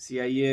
CIA,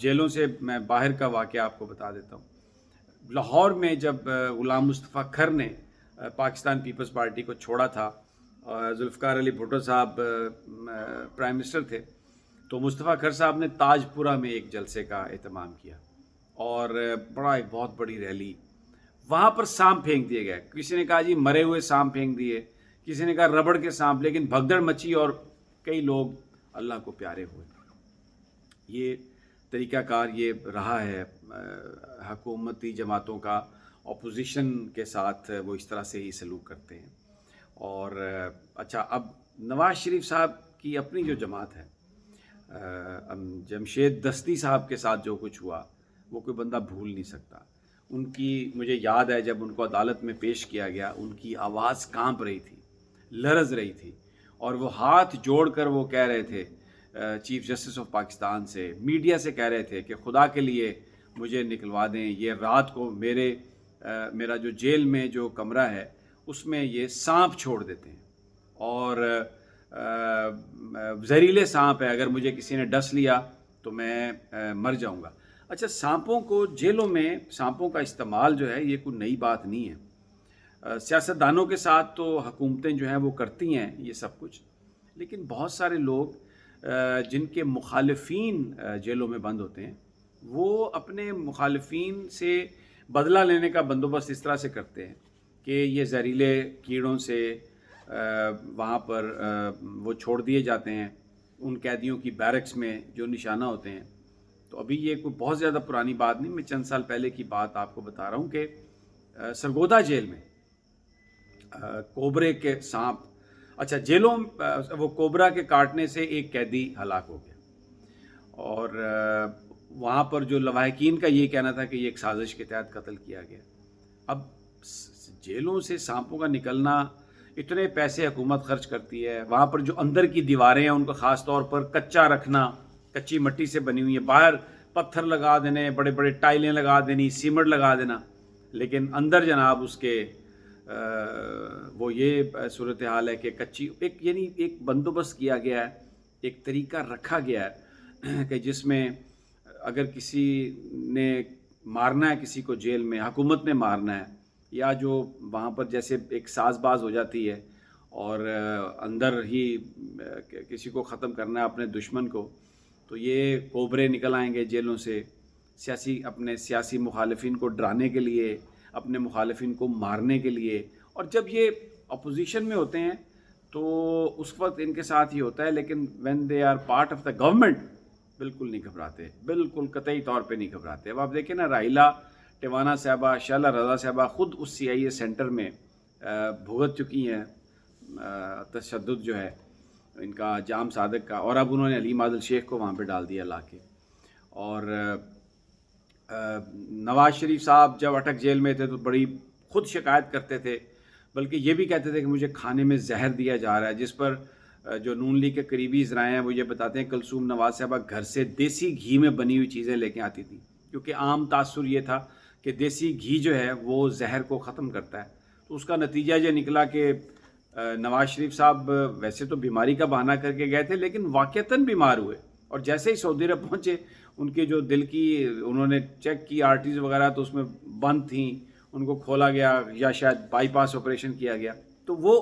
جیلوں سے میں باہر کا واقعہ آپ کو بتا دیتا ہوں. لاہور میں جب غلام مصطفیٰ کھر نے پاکستان پیپلز پارٹی کو چھوڑا تھا، ذوالفقار علی بھٹو صاحب پرائم منسٹر تھے، تو مصطفیٰ کھر صاحب نے تاج پورہ میں ایک جلسے کا اہتمام کیا اور ایک بہت بڑی ریلی. وہاں پر سانپ پھینک دیے گئے. کسی نے کہا جی مرے ہوئے سانپ پھینک دیے، کسی نے کہا ربڑ کے سانپ، لیکن بھگدڑ مچی اور کئی لوگ اللہ کو پیارے ہوئے. یہ طریقہ کار یہ رہا ہے حکومتی جماعتوں کا. اپوزیشن کے ساتھ وہ اس طرح سے ہی سلوک کرتے ہیں. اور اچھا، اب نواز شریف صاحب کی اپنی جو جماعت ہے، جمشید دستی صاحب کے ساتھ جو کچھ ہوا وہ کوئی بندہ بھول نہیں سکتا. ان کی مجھے یاد ہے جب ان کو عدالت میں پیش کیا گیا، ان کی آواز کانپ رہی تھی، لرز رہی تھی، اور وہ ہاتھ جوڑ کر وہ کہہ رہے تھے چیف جسٹس آف پاکستان سے، میڈیا سے کہہ رہے تھے کہ خدا کے لیے مجھے نکلوا دیں، یہ رات کو میرا جو جیل میں جو کمرہ ہے اس میں یہ سانپ چھوڑ دیتے ہیں اور زہریلے سانپ ہے، اگر مجھے کسی نے ڈس لیا تو میں مر جاؤں گا. اچھا، سانپوں کو جیلوں میں سانپوں کا استعمال جو ہے یہ کوئی نئی بات نہیں ہے. سیاستدانوں کے ساتھ تو حکومتیں جو ہیں وہ کرتی ہیں یہ سب کچھ، لیکن بہت سارے لوگ جن کے مخالفین جیلوں میں بند ہوتے ہیں وہ اپنے مخالفین سے بدلہ لینے کا بندوبست اس طرح سے کرتے ہیں کہ یہ زہریلے کیڑوں سے وہاں پر وہ چھوڑ دیے جاتے ہیں ان قیدیوں کی بیرکس میں جو نشانہ ہوتے ہیں. تو ابھی یہ کوئی بہت زیادہ پرانی بات نہیں، میں چند سال پہلے کی بات آپ کو بتا رہا ہوں کہ سرگودا جیل میں کوبرے کے سانپ، اچھا جیلوں وہ کوبرا کے کاٹنے سے ایک قیدی ہلاک ہو گیا، اور وہاں پر جو لواحقین کا یہ کہنا تھا کہ یہ ایک سازش کے تحت قتل کیا گیا. اب جیلوں سے سانپوں کا نکلنا، اتنے پیسے حکومت خرچ کرتی ہے، وہاں پر جو اندر کی دیواریں ہیں ان کو خاص طور پر کچا رکھنا، کچی مٹی سے بنی ہوئی ہے، باہر پتھر لگا دینے، بڑے بڑے ٹائلیں لگا دینی، سیمنٹ لگا دینا، لیکن اندر جناب اس کے وہ یہ صورتحال ہے کہ کچی یعنی ایک بندوبست کیا گیا ہے، ایک طریقہ رکھا گیا ہے کہ جس میں اگر کسی نے مارنا ہے کسی کو جیل میں، حکومت نے مارنا ہے، یا جو وہاں پر جیسے ایک ساز باز ہو جاتی ہے اور اندر ہی کسی کو ختم کرنا ہے اپنے دشمن کو، تو یہ کوبرے نکل آئیں گے جیلوں سے اپنے سیاسی مخالفین کو ڈرانے کے لیے، اپنے مخالفین کو مارنے کے لیے. اور جب یہ اپوزیشن میں ہوتے ہیں تو اس وقت ان کے ساتھ ہی ہوتا ہے، لیکن when they are part of the government بالکل نہیں گھبراتے، بالکل قطعی طور پہ نہیں گھبراتے. اب آپ دیکھیں نا، راحیلہ ٹیوانہ صاحبہ، شائلہ رضا صاحبہ خود اس CIA سینٹر میں بھگت چکی ہیں تشدد جو ہے ان کا، جام صادق کا، اور اب انہوں نے علیم عادل شیخ کو وہاں پہ ڈال دیا لا کے. اور نواز شریف صاحب جب اٹک جیل میں تھے تو بڑی خود شکایت کرتے تھے، بلکہ یہ بھی کہتے تھے کہ مجھے کھانے میں زہر دیا جا رہا ہے، جس پر جو نون لیگ کے قریبی ذرائع ہیں وہ یہ بتاتے ہیں کلثوم نواز صاحبہ گھر سے دیسی گھی میں بنی ہوئی چیزیں لے کے آتی تھیں، کیونکہ عام تاثر یہ تھا کہ دیسی گھی جو ہے وہ زہر کو ختم کرتا ہے. تو اس کا نتیجہ یہ نکلا کہ نواز شریف صاحب ویسے تو بیماری کا بہانہ کر کے گئے تھے، لیکن واقعتاً بیمار ہوئے، اور جیسے ہی سعودی عرب پہنچے ان کے جو دل کی انہوں نے چیک کی آرٹریز وغیرہ تو اس میں بند تھیں، ان کو کھولا گیا یا شاید بائی پاس آپریشن کیا گیا، تو وہ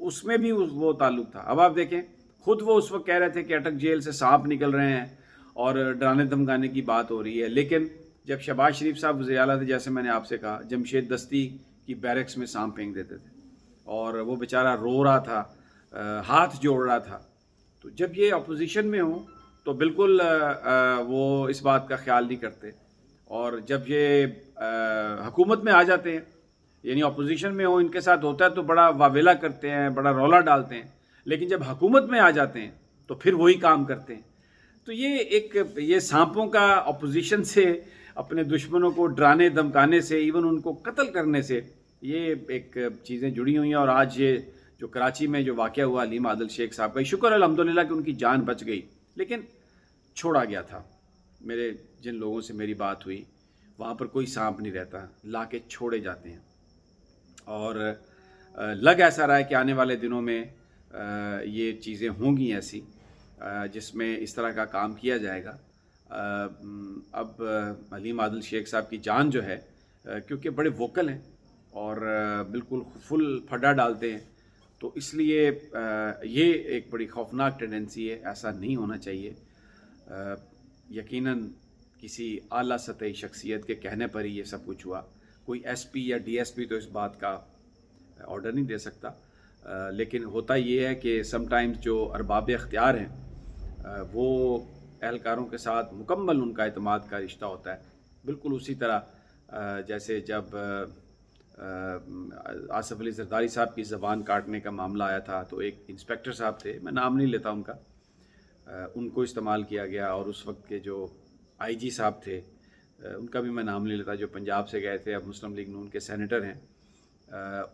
اس میں بھی وہ تعلق تھا. اب آپ دیکھیں خود وہ اس وقت کہہ رہے تھے کہ اٹک جیل سے سانپ نکل رہے ہیں اور ڈرانے دھمکانے کی بات ہو رہی ہے، لیکن جب شہباز شریف صاحب وزیر اعلیٰ تھے، جیسے میں نے آپ سے کہا، جمشید دستی کی بیرکس میں سانپ پھینک دیتے تھے اور وہ بیچارہ رو رہا تھا، ہاتھ جوڑ رہا تھا. تو جب یہ اپوزیشن میں ہوں تو بالکل وہ اس بات کا خیال نہیں کرتے، اور جب یہ حکومت میں آ جاتے ہیں، یعنی اپوزیشن میں ہوں، ان کے ساتھ ہوتا ہے تو بڑا واویلا کرتے ہیں، بڑا رولا ڈالتے ہیں، لیکن جب حکومت میں آ جاتے ہیں تو پھر وہی کام کرتے ہیں. تو یہ سانپوں کا اپوزیشن سے، اپنے دشمنوں کو ڈرانے دھمکانے سے، ایون ان کو قتل کرنے سے، یہ ایک چیزیں جڑی ہوئی ہیں. اور آج یہ جو کراچی میں جو واقعہ ہوا علیم عادل شیخ صاحب کا، شکر الحمدللہ کہ ان کی جان بچ گئی، لیکن چھوڑا گیا تھا. میرے جن لوگوں سے میری بات ہوئی وہاں پر کوئی سانپ نہیں رہتا، لا کے چھوڑے جاتے ہیں. اور لگ ایسا رہا ہے کہ آنے والے دنوں میں یہ چیزیں ہوں گی ایسی جس میں اس طرح کا کام کیا جائے گا. اب علیم عادل شیخ صاحب کی جان جو ہے، کیونکہ بڑے ووکل ہیں اور بالکل فل پھڈا ڈالتے ہیں، تو اس لیے یہ ایک بڑی خوفناک ٹینڈنسی ہے، ایسا نہیں ہونا چاہیے۔ یقیناً کسی اعلیٰ سطحی شخصیت کے کہنے پر ہی یہ سب کچھ ہوا، کوئی ایس پی یا ڈی ایس پی تو اس بات کا آرڈر نہیں دے سکتا، لیکن ہوتا یہ ہے کہ سم ٹائمز جو ارباب اختیار ہیں وہ اہلکاروں کے ساتھ مکمل ان کا اعتماد کا رشتہ ہوتا ہے، بالکل اسی طرح جیسے جب آصف علی زرداری صاحب کی زبان کاٹنے کا معاملہ آیا تھا تو ایک انسپیکٹر صاحب تھے، میں نام نہیں لیتا ان کا، ان کو استعمال کیا گیا، اور اس وقت کے جو آئی جی صاحب تھے ان کا بھی میں نام نہیں لیتا، جو پنجاب سے گئے تھے، اب مسلم لیگ نون کے سینیٹر ہیں،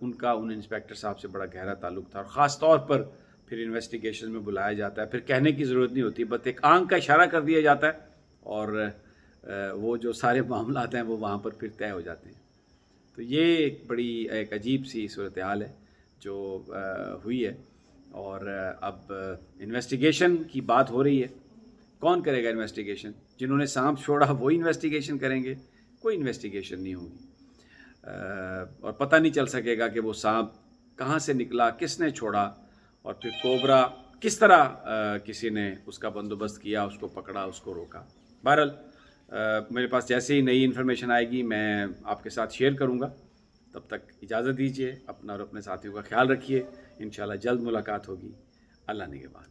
ان کا ان انسپیکٹر صاحب سے بڑا گہرا تعلق تھا، اور خاص طور پر پھر انویسٹیگیشن میں بلایا جاتا ہے، پھر کہنے کی ضرورت نہیں ہوتی، بس ایک آنکھ کا اشارہ کر دیا جاتا ہے اور وہ جو سارے معاملات ہیں وہ وہاں پر پھر طے ہو جاتے ہیں۔ تو یہ ایک بڑی ایک عجیب سی صورتحال ہے جو ہوئی ہے، اور اب انویسٹیگیشن کی بات ہو رہی ہے، کون کرے گا انویسٹیگیشن؟ جنہوں نے سانپ چھوڑا وہی انویسٹیگیشن کریں گے؟ کوئی انویسٹیگیشن نہیں ہوگی، اور پتہ نہیں چل سکے گا کہ وہ سانپ کہاں سے نکلا، کس نے چھوڑا، اور پھر کوبرا کس طرح کسی نے اس کا بندوبست کیا، اس کو پکڑا، اس کو روکا۔ بہرحال میرے پاس جیسے ہی نئی انفارمیشن آئے گی میں آپ کے ساتھ شیئر کروں گا۔ تب تک اجازت دیجیے، اپنا اور اپنے ساتھیوں کا خیال رکھیے، انشاءاللہ جلد ملاقات ہوگی۔ اللہ نگہبان۔